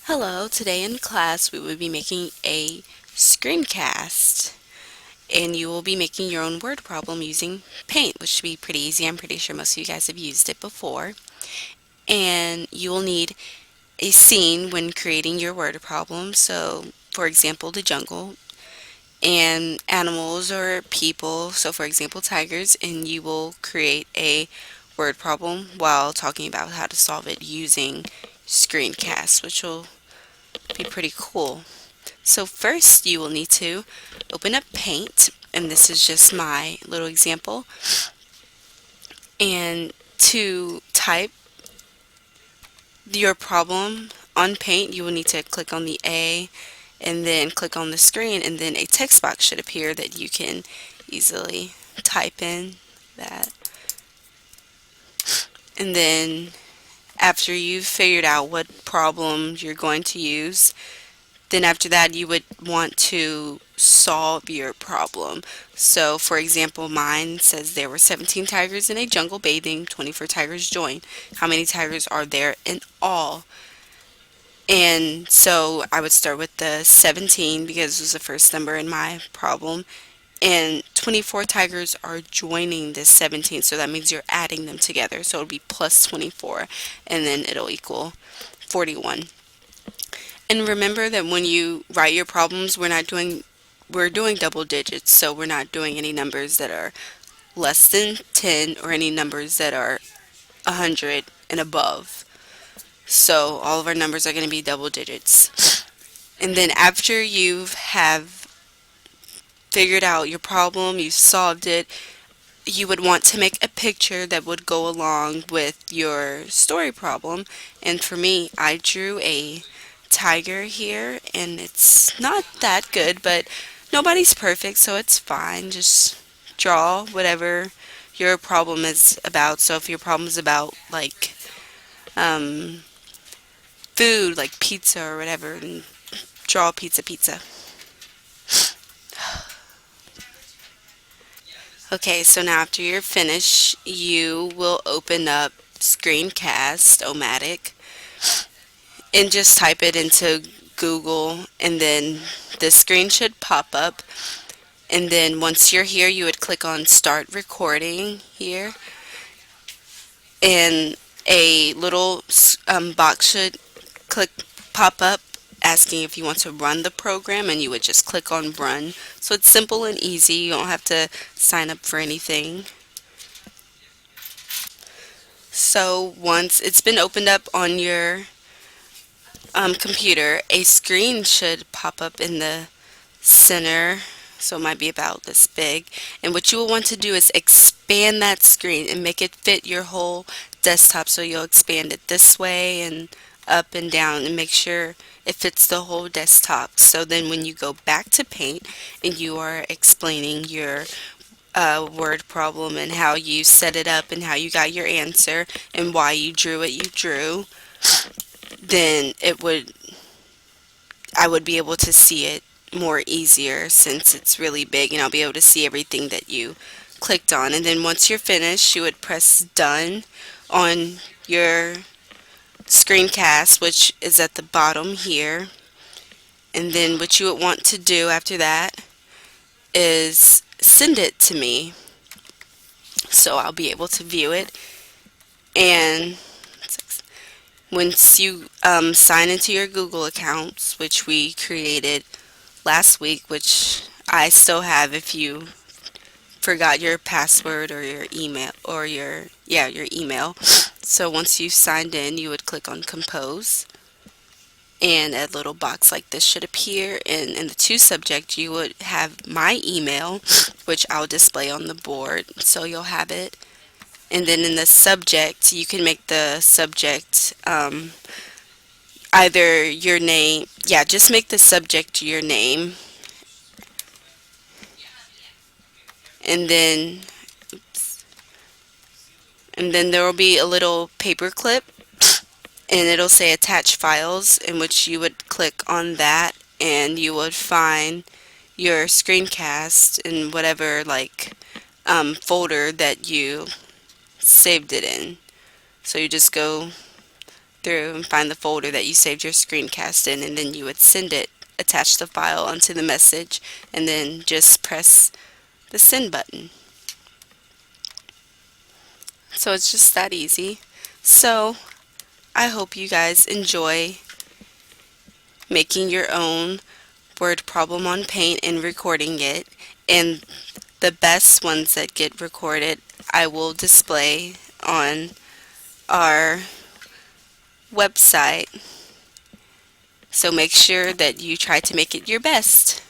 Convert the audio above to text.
Hello, today in class we will be making a screencast and you will be making your own word problem using Paint, which should be pretty easy. I'm pretty sure most of you guys have used it before. And you will need a scene when creating your word problem. So, for example, the jungle and animals or people. So, for example, tigers, and you will create a word problem while talking about how to solve it using screencast, which will be pretty cool. So first you will need to open up Paint, and this is just my little example. And to type your problem on Paint, you will need to click on the A and then click on the screen, and then a text box should appear that you can easily type in that. And then after you've figured out what problem you're going to use, then after that you would want to solve your problem. So for example, mine says there were 17 tigers in a jungle bathing, 24 tigers joined. How many tigers are there in all? And so I would start with the 17 because it was the first number in my problem. And 24 tigers are joining this 17, so that means you're adding them together. So it'll be plus 24, and then it'll equal 41. And remember that when you write your problems, we're doing double digits, so we're not doing any numbers that are less than 10 or any numbers that are 100 and above. So all of our numbers are going to be double digits. And then after you have figured out your problem, you've solved it, you would want to make a picture that would go along with your story problem. And for me, I drew a tiger here, and it's not that good, but nobody's perfect, so it's fine. Just draw whatever your problem is about. So if your problem is about like um, food, like pizza or whatever, then draw pizza. Okay, so now after you're finished, you will open up Screencast-O-Matic and just type it into Google, and then the screen should pop up. And then once you're here, you would click on Start Recording here, and a little box should click pop up asking if you want to run the program, and you would just click on Run. So it's simple and easy. You don't have to sign up for anything. So once it's been opened up on your computer, a screen should pop up in the center, so it might be about this big. And what you will want to do is expand that screen and make it fit your whole desktop. So you'll expand it this way and up and down and make sure it fits the whole desktop. So then when you go back to Paint and you are explaining your word problem and how you set it up and how you got your answer and why you drew what you drew, then I would be able to see it more easier since it's really big, and I'll be able to see everything that you clicked on. And then once you're finished, you would press Done on your screencast, which is at the bottom here. And then what you would want to do after that is send it to me so I'll be able to view it. And once you sign into your Google accounts, which we created last week, which I still have if you forgot your password or your email or your email. So once you've signed in, you would click on Compose, and a little box like this should appear, and in the to subject you would have my email, which I'll display on the board so you'll have it. And then in the subject, you can make the subject either your name, just make the subject your name, and then there will be a little paper clip, and it'll say attach files, in which you would click on that, and you would find your screencast in whatever folder that you saved it in. So you just go through and find the folder that you saved your screencast in, and then you would send it, attach the file onto the message, and then just press the send button. So it's just that easy. So I hope you guys enjoy making your own word problem on Paint and recording it. And the best ones that get recorded, I will display on our website. So make sure that you try to make it your best.